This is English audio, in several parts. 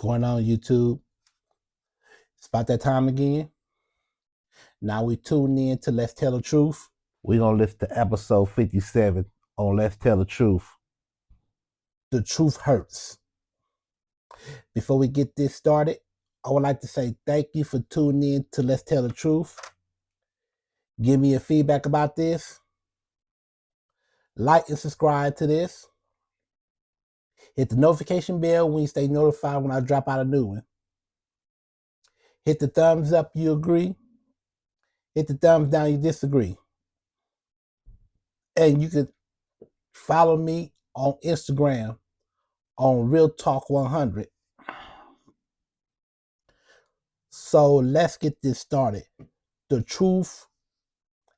going on, YouTube? It's about that time again. Now we tune in to Let's Tell the Truth. We're going to listen to episode 57 on Let's Tell the Truth. The truth hurts. Before we get this started, I would like to say thank you for tuning in to Let's Tell the Truth. Give me your feedback about this. Like and subscribe to this. Hit the notification bell when you stay notified when I drop out a new one. Hit the thumbs up, you agree. Hit the thumbs down, you disagree. And you can follow me on Instagram on Real Talk 100. So let's get this started. The truth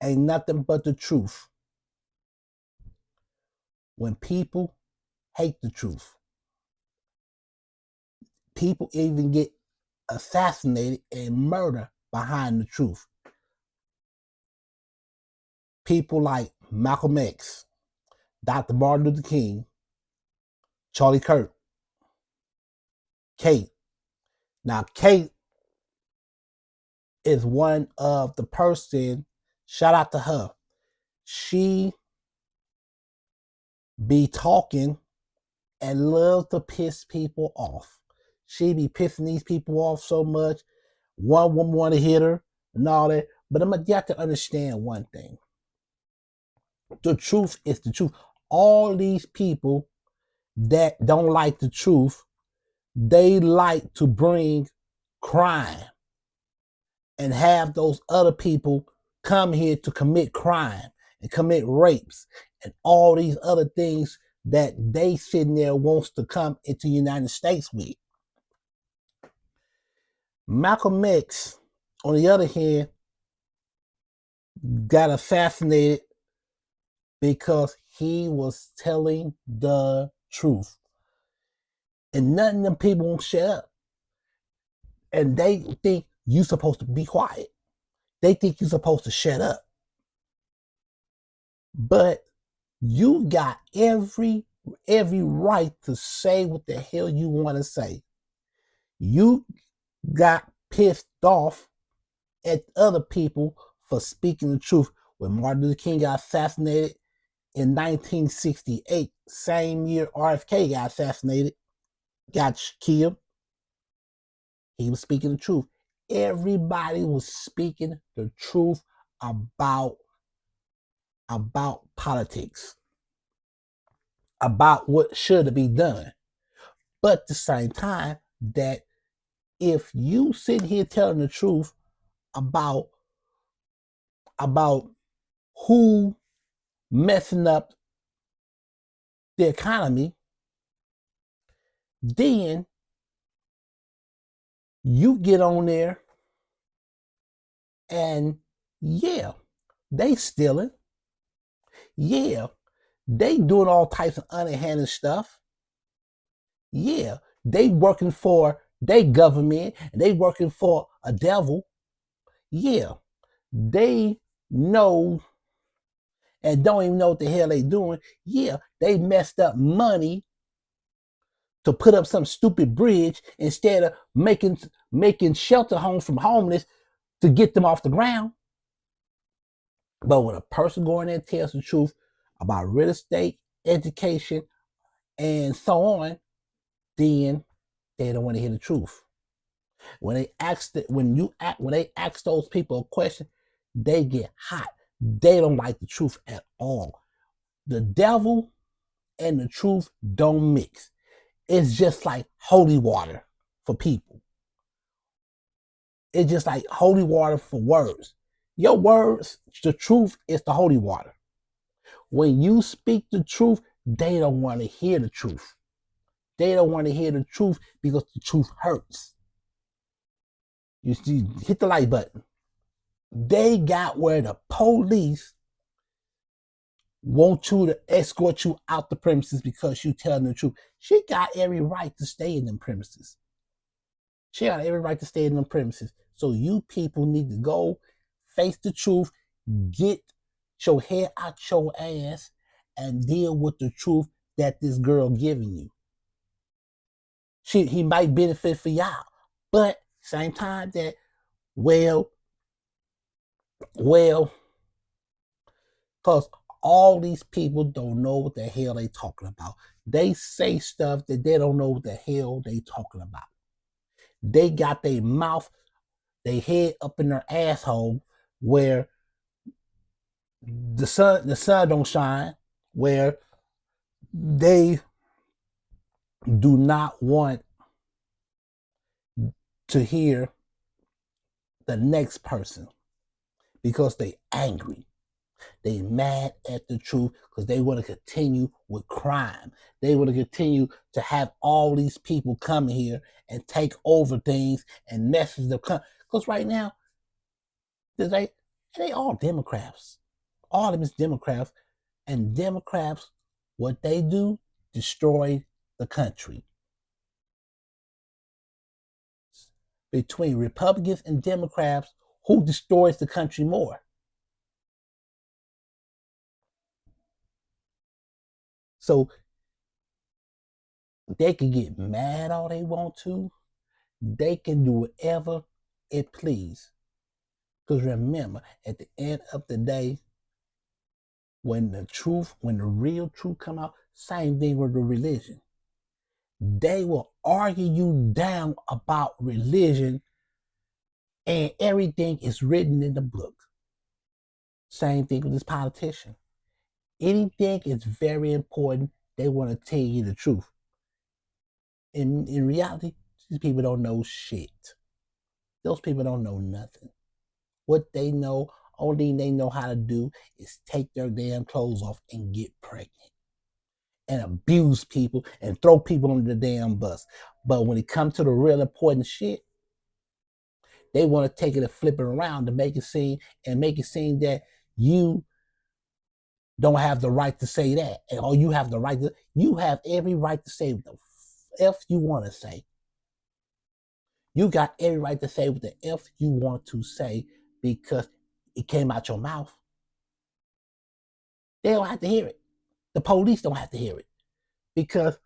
ain't nothing but the truth. When people hate the truth, people even get assassinated and murdered behind the truth. People like Malcolm X, Dr. Martin Luther King, Charlie Kirk, Kate. Now, Kate is one of the person, shout out to her. She be talking and love to piss people off. She be pissing these people off so much. One woman want to hit her and all that. But you have to understand one thing. The truth is the truth. All these people that don't like the truth, they like to bring crime and have those other people come here to commit crime and commit rapes and all these other things that they sitting there wants to come into the United States with. Malcolm X, on the other hand, got assassinated because he was telling the truth. And none of them people won't shut up. And they think you're supposed to be quiet. They think you're supposed to shut up. But you got every right to say what the hell you want to say. You got pissed off at other people for speaking the truth. When Martin Luther King got assassinated in 1968, same year RFK got assassinated, got killed, he was speaking the truth. Everybody was speaking the truth about politics, about what should be done. But at the same time, that if you sit here telling the truth about who messing up the economy, then you get on there and yeah, they stealing. Yeah, they doing all types of underhanded stuff. Yeah, they working for their government and they working for a devil. Yeah, they know and don't even know what the hell they doing. Yeah, they messed up money to put up some stupid bridge instead of making shelter homes from homeless to get them off the ground. But when a person going there and tells the truth about real estate, education, and so on, then they don't want to hear the truth. When they ask those people a question, they get hot. They don't like the truth at all. The devil and the truth don't mix. It's just like holy water for people. It's just like holy water for words. Your words, the truth is the holy water. When you speak the truth, they don't want to hear the truth. They don't want to hear the truth because the truth hurts. You see, hit the like button. They got where the police want you to escort you out the premises because you telling the truth. She got every right to stay in them premises. She got every right to stay in them premises. So you people need to go face the truth, get your head out your ass, and deal with the truth that this girl giving you. He might benefit for y'all, but same time that well, well, because all these people don't know what the hell they talking about. They say stuff that they don't know what the hell they talking about. They got their mouth, their head up in their asshole where the sun don't shine, where they do not want to hear the next person because they angry. They mad at the truth because they want to continue with crime. They want to continue to have all these people come here and take over things and message the because right now they all Democrats. All of them is Democrats, and Democrats, what they do, destroy the country. Between Republicans and Democrats, who destroys the country more? So they can get mad all they want to. They can do whatever it please. Because remember, at the end of the day, when the real truth come out, same thing with the religion. They will argue you down about religion and everything is written in the book. Same thing with this politician. Anything is very important. They want to tell you the truth. In reality, these people don't know shit. Those people don't know nothing. What they know, only thing they know how to do is take their damn clothes off and get pregnant and abuse people and throw people under the damn bus. But when it comes to the real important shit, they want to take it and flip it around to make it seem that you don't have the right to say that. Or you have every right to say what the F you want to say. You got every right to say what the F you want to say because it came out your mouth. They don't have to hear it. The police don't have to hear it because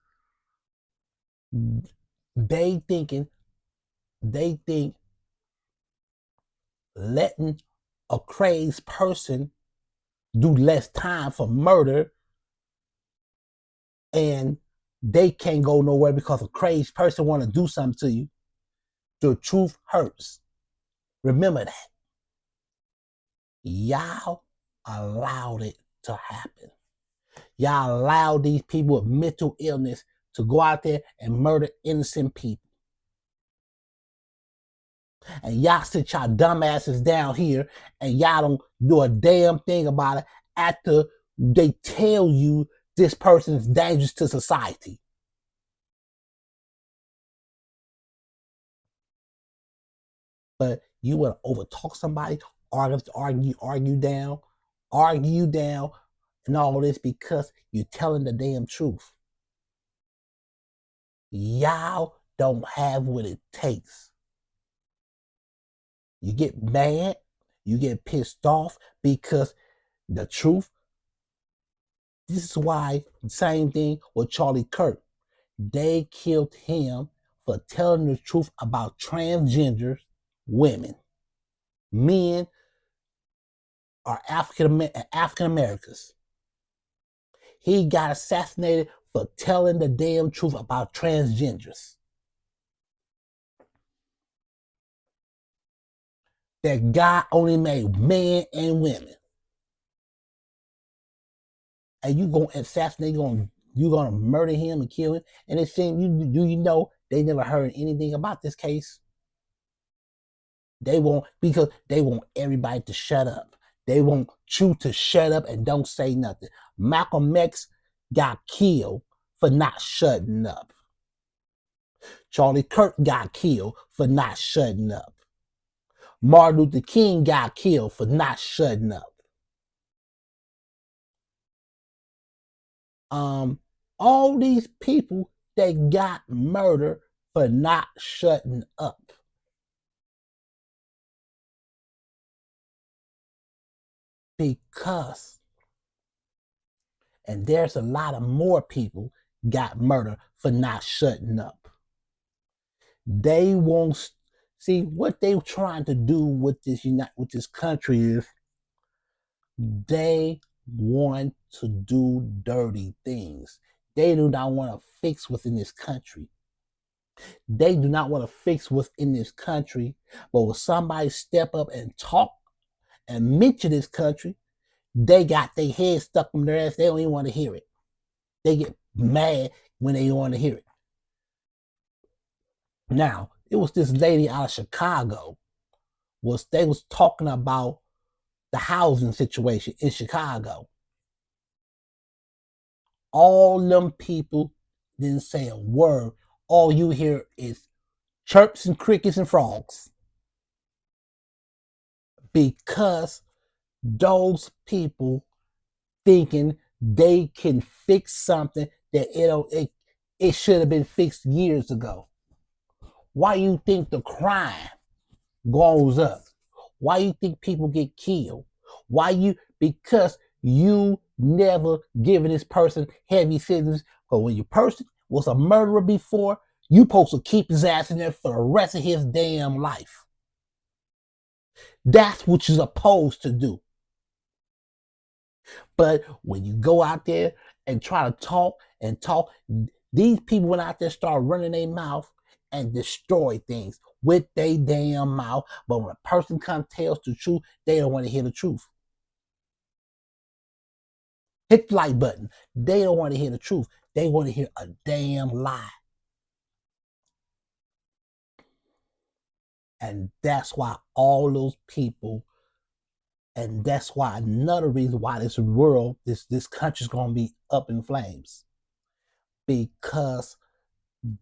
they think letting a crazed person do less time for murder and they can't go nowhere because a crazed person want to do something to you. The truth hurts. Remember that. Y'all allowed it to happen. Y'all allowed these people with mental illness to go out there and murder innocent people. And y'all sit y'all dumbasses down here and y'all don't do a damn thing about it after they tell you this person is dangerous to society. But you want to overtalk somebody, argue you down, and all this because you're telling the damn truth. Y'all don't have what it takes. You get mad, you get pissed off because the truth. This is why, same thing with Charlie Kirk. They killed him for telling the truth about transgender women. Men are African Americans. He got assassinated for telling the damn truth about transgenders. That God only made men and women. And you gonna assassinate, you gonna murder him and kill him. And it seems you know they never heard anything about this case. Because they want everybody to shut up. They want you to shut up and don't say nothing. Malcolm X got killed for not shutting up. Charlie Kirk got killed for not shutting up. Martin Luther King got killed for not shutting up. All these people that got murdered for not shutting up. Because, and there's a lot of more people got murdered for not shutting up. They won't see what they're trying to do with this country is they want to do dirty things. They do not want to fix what's in this country. They do not want to fix what's in this country. But when somebody step up and talk and mention this country, they got their head stuck in their ass. They don't even want to hear it. They get mad when they don't want to hear it. Now, it was this lady out of Chicago. They was talking about the housing situation in Chicago. All them people didn't say a word. All you hear is chirps and crickets and frogs. Because those people thinking they can fix something that it should have been fixed years ago. Why you think the crime goes up? Why you think people get killed? Because you never given this person heavy sentences. But when your person was a murderer before, you supposed to keep his ass in there for the rest of his damn life. That's what you're supposed to do. But when you go out there and try to talk, these people went out there start running their mouth and destroy things with their damn mouth. But when a person comes tells the truth, they don't want to hear the truth. Hit the like button. They don't want to hear the truth. They want to hear a damn lie. And that's why all those people, and that's why another reason why this world, this country's gonna be up in flames. Because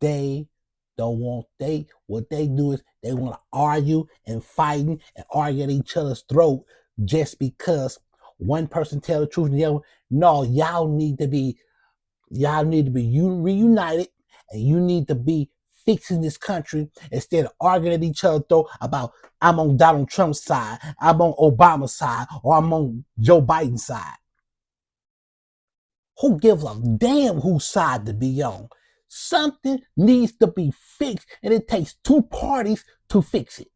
they don't want what they do is they want to argue and fighting and argue at each other's throat just because one person tell the truth and the other. No, y'all need to be reunited, and you need to be fixing this country instead of arguing at each other's throat about I'm on Donald Trump's side, I'm on Obama's side, or I'm on Joe Biden's side. Who gives a damn whose side to be on? Something needs to be fixed, and it takes two parties to fix it.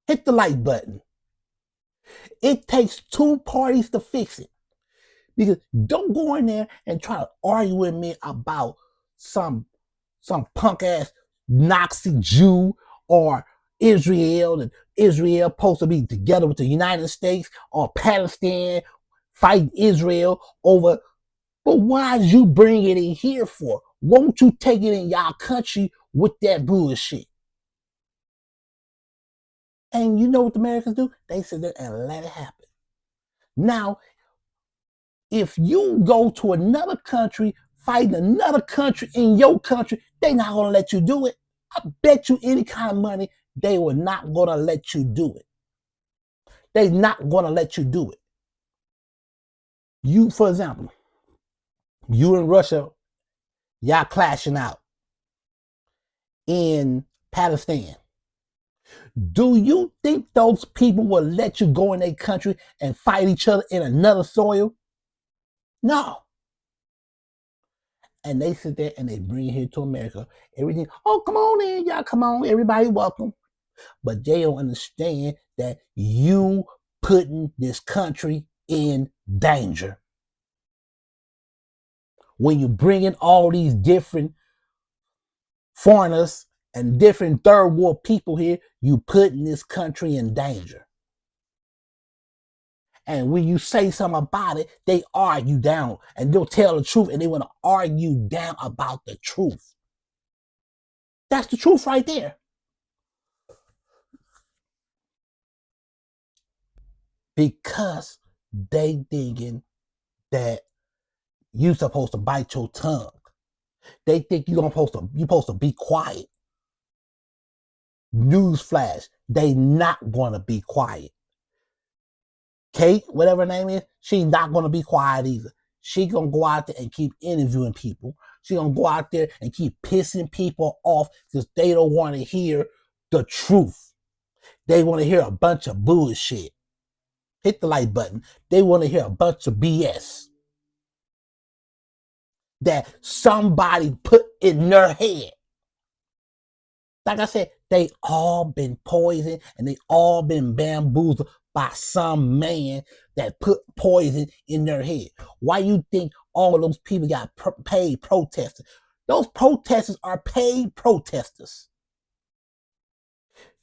Hit the like button. It takes two parties to fix it. Because don't go in there and try to argue with me about some punk ass Nazi Jew or Israel, and Israel supposed to be together with the United States, or Palestine fighting Israel over. But why did you bring it in here for? Won't you take it in y'all country with that bullshit? And you know what the Americans do? They sit there and let it happen. Now, if you go to another country, fighting another country in your country, they're not going to let you do it. I bet you any kind of money, they were not going to let you do it. They're not going to let you do it. You, for example, you and Russia, y'all clashing out in Palestine. Do you think those people will let you go in their country and fight each other in another soil? No. And they sit there and they bring it here to America. Everything, oh, come on in, y'all, come on, everybody welcome. But they don't understand that you putting this country in danger. When you bring in all these different foreigners and different third world people here, you putting this country in danger. And when you say something about it, they argue down and they'll tell the truth, and they want to argue down about the truth. That's the truth right there. Because they thinking that you supposed to bite your tongue. They think you're supposed to be quiet. Newsflash, they not gonna be quiet. Kate, whatever her name is, she's not gonna be quiet either. She gonna go out there and keep interviewing people. She gonna go out there and keep pissing people off because they don't want to hear the truth. They want to hear a bunch of bullshit. Hit the like button. They want to hear a bunch of BS that somebody put in their head. Like I said, they all been poisoned and they all been bamboozled by some man that put poison in their head. Why you think all of those people got paid protesters? Those protesters are paid protesters.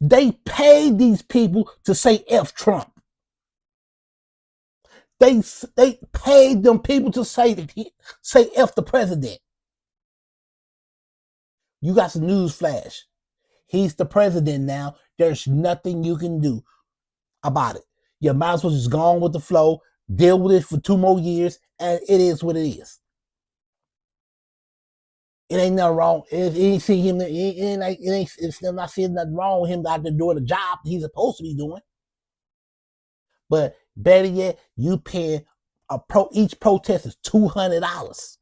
They paid these people to say F Trump. They paid them people to say F the president. You got some news flash. He's the president now. There's nothing you can do about it. You might as well just go on with the flow, deal with it for 2 more years, and it is what it is. It ain't nothing wrong. It ain't see him. It's not seeing nothing wrong with him out there doing the job he's supposed to be doing. But better yet, you paying each protest is $200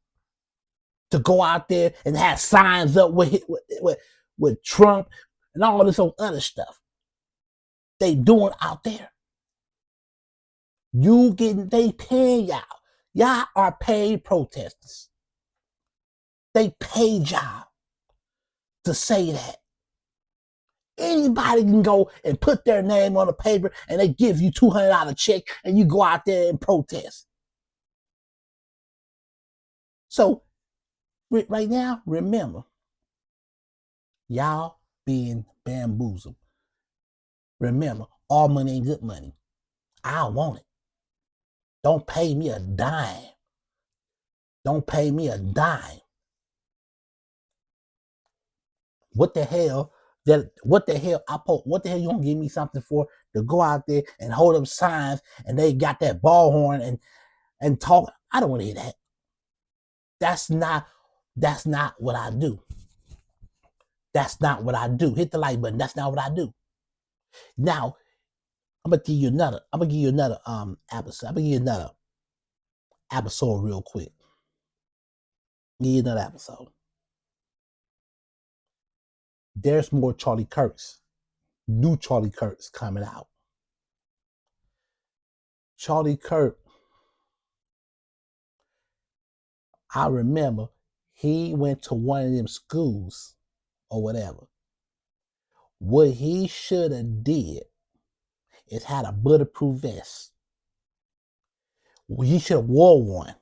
to go out there and have signs up with Trump and all this other stuff they doing out there. They paying y'all. Y'all are paid protesters. They paid y'all to say that. Anybody can go and put their name on a paper and they give you $200 check and you go out there and protest. So right now, remember, y'all being bamboozled. Remember, all money ain't good money. I want it. Don't pay me a dime. Don't pay me a dime. What the hell? What the hell you gonna give me something for to go out there and hold up signs and they got that ball horn and talk? I don't want to hear that. That's not what I do. That's not what I do. Hit the like button. That's not what I do. Now, I'm gonna give you another episode. I'm gonna give you another episode real quick. Give you another episode. There's more Charlie Kirk's. New Charlie Kirk's coming out. Charlie Kirk, I remember he went to one of them schools or whatever. What he should have did is had a bulletproof vest. He should have wore one.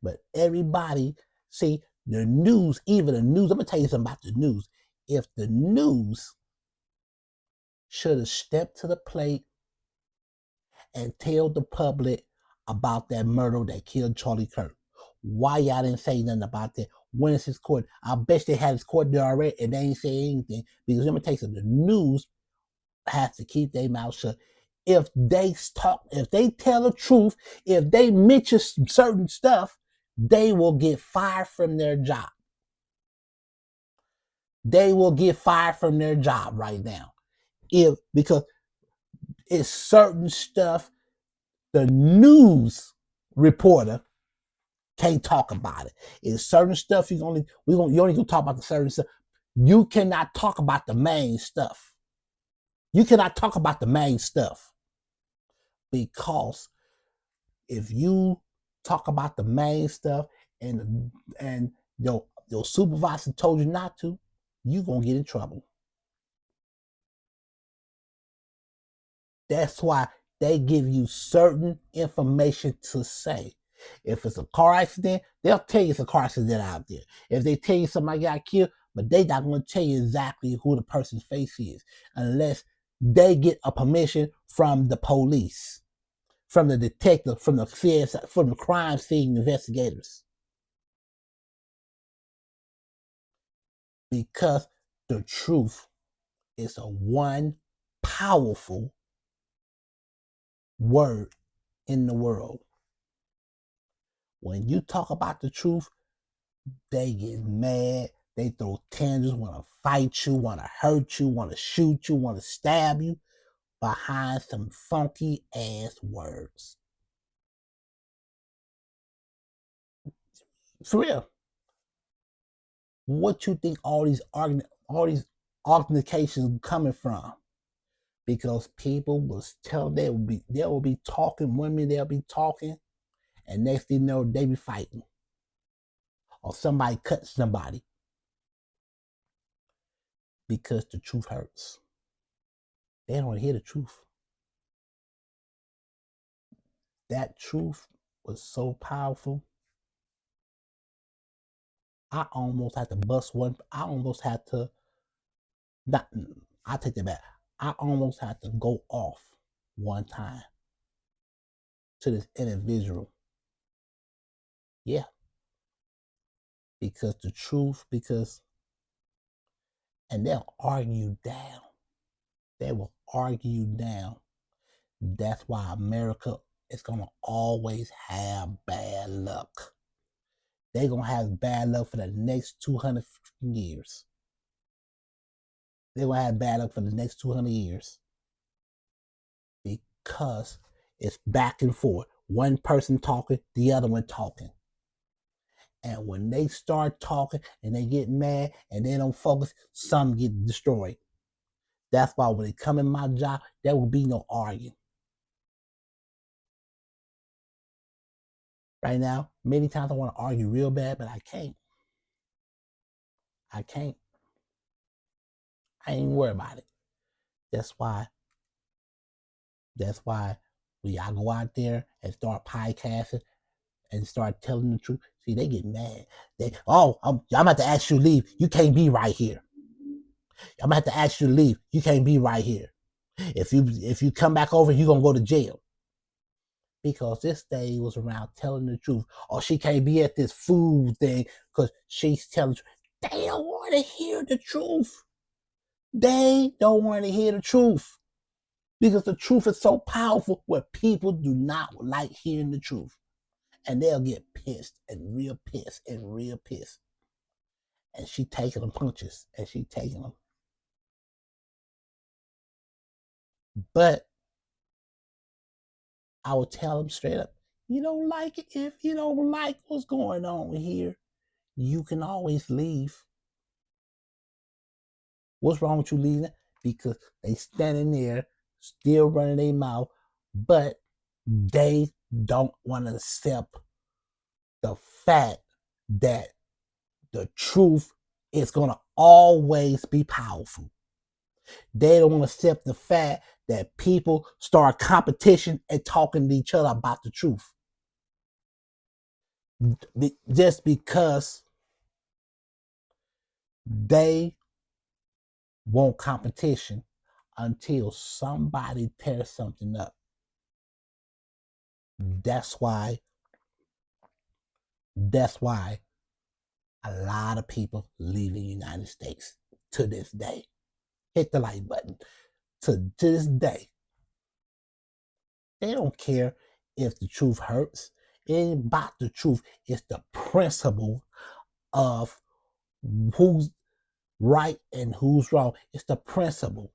But everybody, see, the news, I'm going to tell you something about the news. If the news should have stepped to the plate and tell the public about that murder that killed Charlie Kirk, why y'all didn't say nothing about that? When is his court? I bet they had his court there already and they ain't say anything. Because let me tell you something, the news has to keep their mouth shut. If they tell the truth, if they mention certain stuff, they will get fired from their job. They will get fired from their job right now. Because it's certain stuff the news reporter can't talk about it. It's certain stuff you only gonna talk about the certain stuff. You cannot talk about the main stuff. You cannot talk about the main stuff. Because if you talk about the main stuff and your supervisor told you not to, you're going to get in trouble. That's why they give you certain information to say. If it's a car accident, they'll tell you it's a car accident out there. If they tell you somebody got killed, but they're not going to tell you exactly who the person's face is unless they get a permission from the police, from the detective, from the CSI, from the crime scene investigators. Because the truth is a one powerful word in the world. When you talk about the truth, they get mad, they throw tantrums, want to fight you, want to hurt you, want to shoot you, want to stab you behind some funky ass words. For real. What you think all these altercations coming from? Because people was telling they will be talking, women they'll be talking, and next thing you know they be fighting. Or somebody cut somebody. because the truth hurts. They don't want to hear the truth. That truth was so powerful. I almost had to bust one. I almost had to not. I take that back. I almost had to go off one time to this individual. Yeah, because the truth. And they'll argue down. They will argue down. That's why America is gonna always have bad luck. They're gonna have bad luck for the next 200 years. They're gonna have bad luck for the next 200 years because it's back and forth. One person talking, the other one talking. And when they start talking and they get mad and they don't focus, some get destroyed. That's why when they come in my job, there will be no arguing. Right now, many times I want to argue real bad, but I can't. I can't. I ain't worried about it. That's why we all go out there and start podcasting and start telling the truth. See, they get mad. I'm about to ask you to leave. You can't be right here. I'm about to ask you to leave. You can't be right here. If you come back over, you're gonna go to jail. Because this day was around telling the truth. Or she can't be at this food thing because she's telling the truth. They don't want to hear the truth. They don't want to hear the truth. Because the truth is so powerful where people do not like hearing the truth. And they'll get pissed and real pissed and real pissed. And she taking them punches and she taking them. But I would tell them straight up, you don't like it. If you don't like what's going on here, you can always leave. What's wrong with you leaving? Because they standing there still running their mouth, but they don't want to accept the fact that the truth is going to always be powerful. They don't want to accept the fact that people start competition and talking to each other about the truth. Just because they want competition until somebody tears something up. That's why a lot of people leave the United States to this day. Hit the like button. To this day. They don't care if the truth hurts. It ain't about the truth. It's the principle of who's right and who's wrong. It's the principle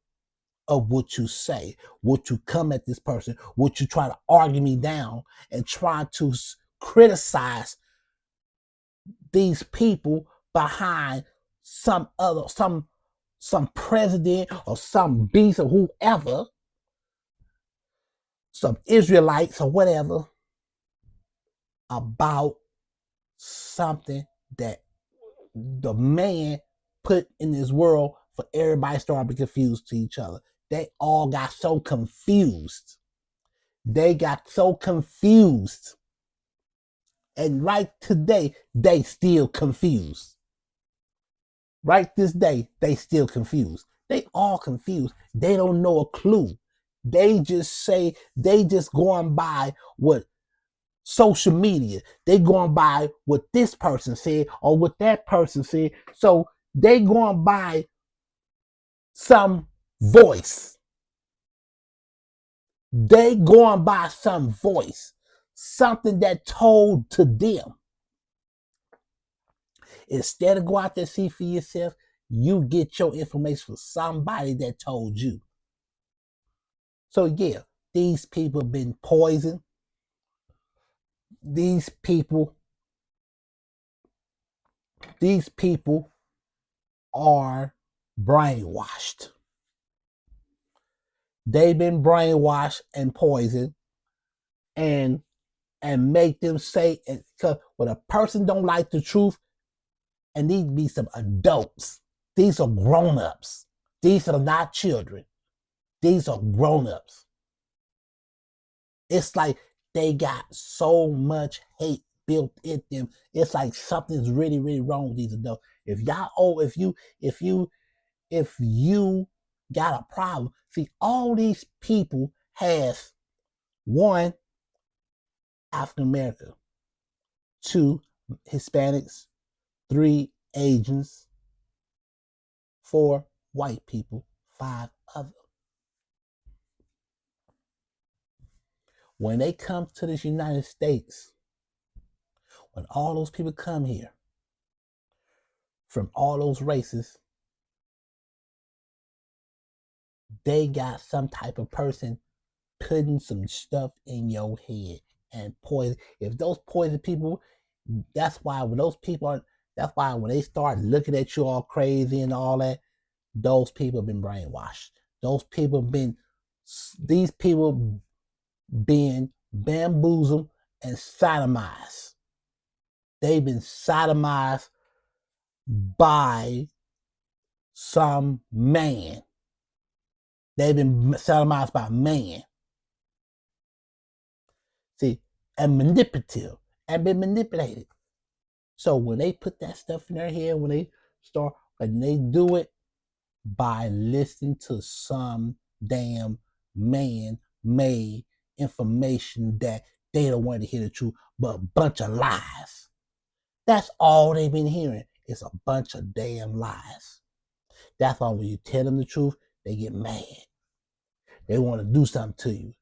of what you say, what you come at this person, what you try to argue me down and try to criticize these people behind some president or some beast or whoever, some Israelites or whatever, about something that the man put in this world for everybody to start to be confused to each other. They all got so confused. They got so confused. And right today, they still confused. Right this day, they still confused. They all confused. They don't know a clue. They just going by what social media. They going by what this person said or what that person said. So they going by some voice. They going by some voice. Something that told to them. Instead of go out there and see for yourself, you get your information from somebody that told you. So yeah, these people have been poisoned. These people are brainwashed. They've been brainwashed and poisoned and make them say, because when a person don't like the truth, and need to be some adults These are grown-ups. These are not children. These are grown-ups. It's like they got so much hate built in them. It's like something's really, really wrong with these adults. If y'all, if you got a problem, see, all these people has one, African American, two, Hispanics, three, Asians, four, white people, five, other. When they come to this United States, when all those people come here from all those races, they got some type of person putting some stuff in your head and poison. If those poison people, that's why when those people are, that's why when they start looking at you all crazy and all that, those people have been brainwashed. Those people have been, these people being bamboozled and sodomized. They've been sodomized by some man. They've been sodomized by man. See, and manipulative and been manipulated. So when they put that stuff in their head, when they do it by listening to some damn man-made information that they don't want to hear the truth, but a bunch of lies. That's all they've been hearing. It's a bunch of damn lies. That's why when you tell them the truth, they get mad. They want to do something to you.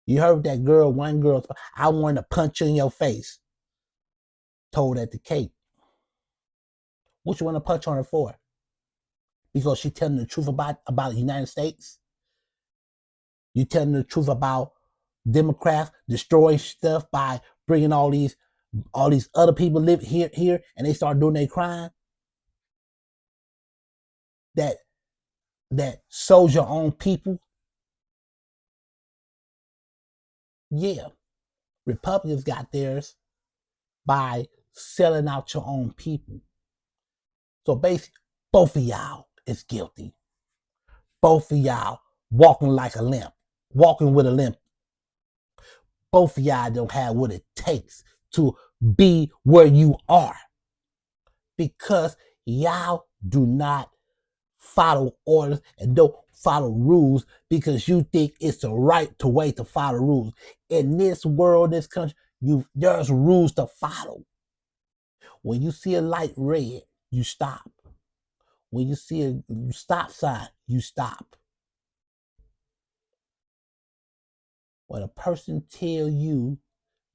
You heard that girl, one girl, I want to punch you in your face. Told that to Kate. What you want to punch on her for? Because she telling the truth about the United States? You telling the truth about Democrats destroying stuff by bringing all these other people live here and they start doing their crime? That sold your own people? Yeah. Republicans got theirs by selling out your own people. So basically, both of y'all is guilty. Both of y'all walking like a limp, walking with a limp. Both of y'all don't have what it takes to be where you are because y'all do not follow orders and don't follow rules because you think it's the right way to follow rules. In this world, this country, there's rules to follow. When you see a light red, you stop. When you see a stop sign, you stop. When a person tell you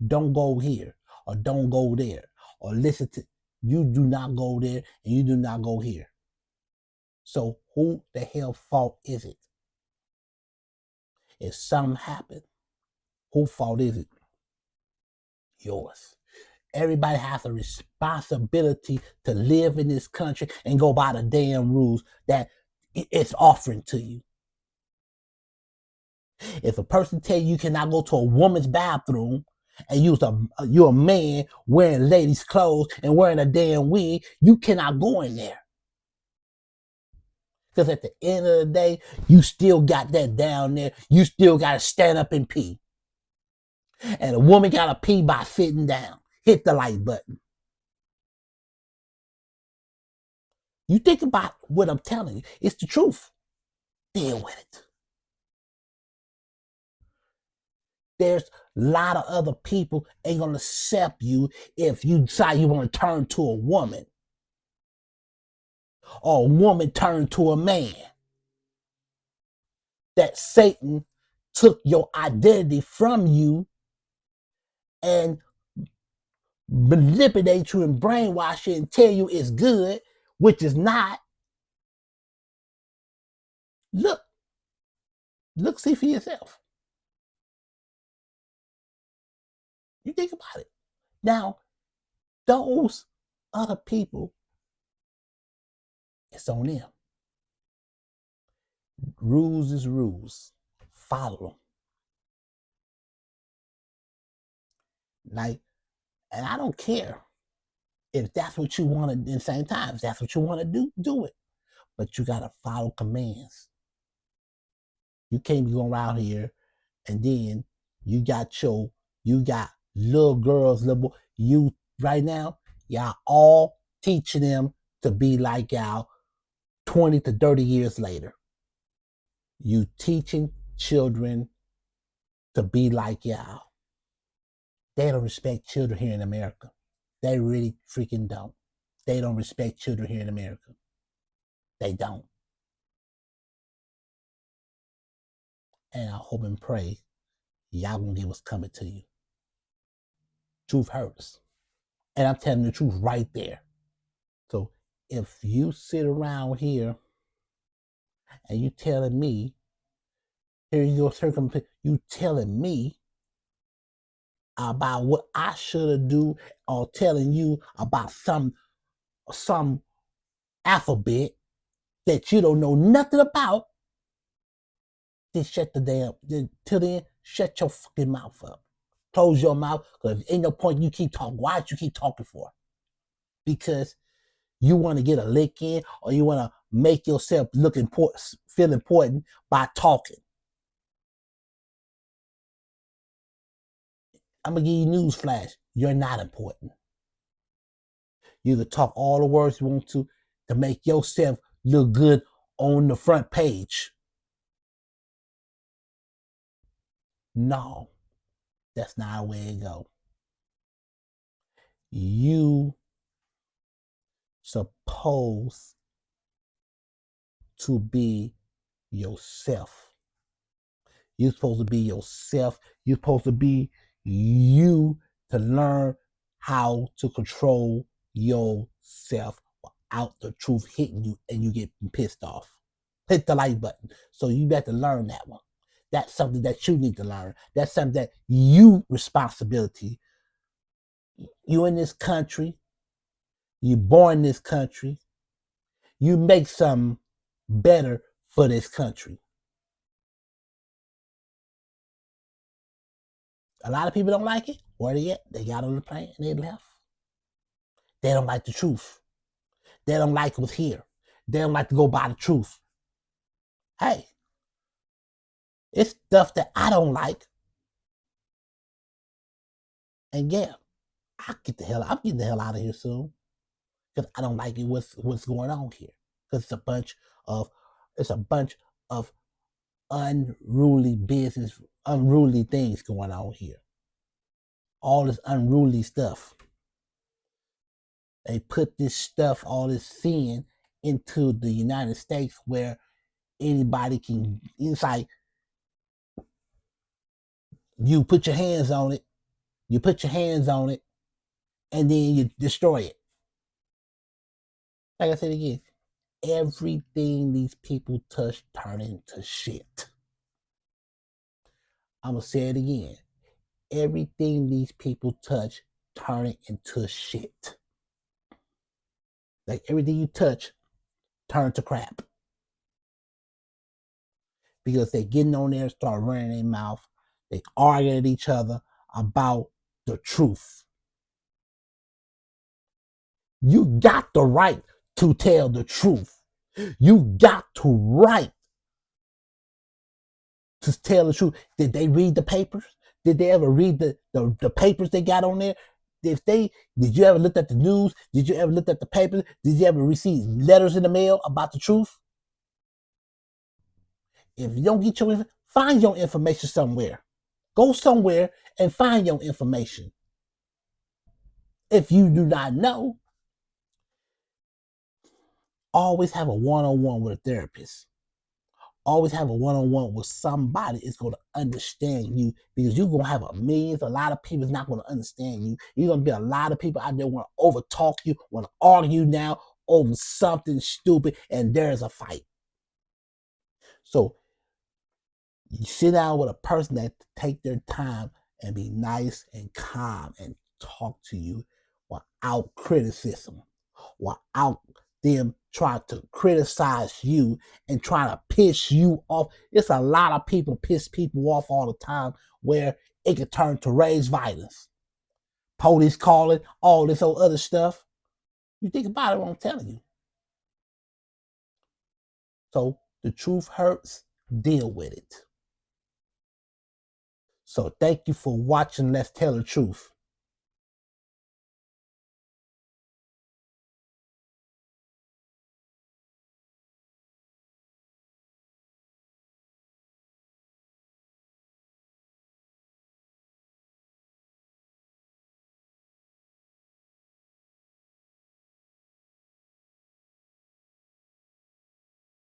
don't go here or don't go there or listen to, you do not go there and you do not go here. So who the hell fault is it? If something happened, whose fault is it? Yours. Everybody has a responsibility to live in this country and go by the damn rules that it's offering to you. If a person tell you cannot go to a woman's bathroom and you're a man wearing ladies' clothes and wearing a damn wig, you cannot go in there. Because at the end of the day, you still got that down there. You still got to stand up and pee. And a woman got to pee by sitting down. Hit the like button. You think about what I'm telling you. It's the truth. Deal with it. There's a lot of other people ain't going to accept you if you decide you want to turn to a woman. Or a woman turn to a man. That Satan took your identity from you and manipulate you and brainwash you and tell you it's good, which is not. Look, see for yourself. You think about it. Now, those other people, it's on them. Rules is rules. Follow them. Like, and I don't care If that's what you want to, in the same time, if that's what you want to do it. But you got to follow commands. You can't be going around here and then you got little girls, little boy. You right now, y'all all teaching them to be like y'all 20 to 30 years later. You teaching children to be like y'all. They don't respect children here in America. They really freaking don't. They don't respect children here in America. They don't. And I hope and pray y'all gonna get what's coming to you. Truth hurts. And I'm telling the truth right there. So if you sit around here and you telling me, here you go, you telling me about what I should have do, or telling you about some alphabet that you don't know nothing about, then shut the damn, till then, shut your fucking mouth up. Close your mouth, because ain't no point you keep talking. Why don't you keep talking for? Because you want to get a lick in, or you want to make yourself look important, feel important by talking. I'm going to give you news flash. You're not important. You can talk all the words you want to make yourself look good on the front page. No, that's not the way it go. You supposed to be yourself. You're supposed to be yourself. You're supposed to be you to learn how to control yourself without the truth hitting you and you get pissed off. Hit the like button. So you got to learn that one. That's something that you need to learn. That's something that you responsibility. You in this country. You born in this country. You make something better for this country. A lot of people don't like it. Where they at? They got on the plane and they left. They don't like the truth. They don't like what's here. They don't like to go by the truth. Hey, it's stuff that I don't like. And yeah, I'm getting the hell out of here soon. Because I don't like it what's going on here. Because it's a bunch of unruly business, unruly things going on here. All this unruly stuff. They put this stuff, all this sin into the United States where anybody can, it's like you put your hands on it, and then you destroy it. Like I said again, everything these people touch turn into shit. I'm going to say it again. Everything these people touch turn it into shit. Like everything you touch turn to crap. Because they're getting on there and start running their mouth. They arguing at each other about the truth. You got the right to tell the truth. You got the right to tell the truth. Did they read the papers? Did they ever read the papers they got on there? Did you ever look at the news? Did you ever look at the papers? Did you ever receive letters in the mail about the truth? If you don't get find your information somewhere. Go somewhere and find your information. If you do not know, always have a one-on-one with a therapist. Always have a one-on-one with somebody that's going to understand you, because you're going to have a lot of people is not going to understand you. You're going to be a lot of people out there want to overtalk you, want to argue now over something stupid, and there's a fight. So you sit down with a person that take their time and be nice and calm and talk to you without criticism, without them trying to criticize you and trying to piss you off. It's a lot of people piss people off all the time where it could turn to rage violence. Police calling, all this old other stuff. You think about it, what I'm telling you. So the truth hurts, deal with it. So thank you for watching Let's Tell the Truth.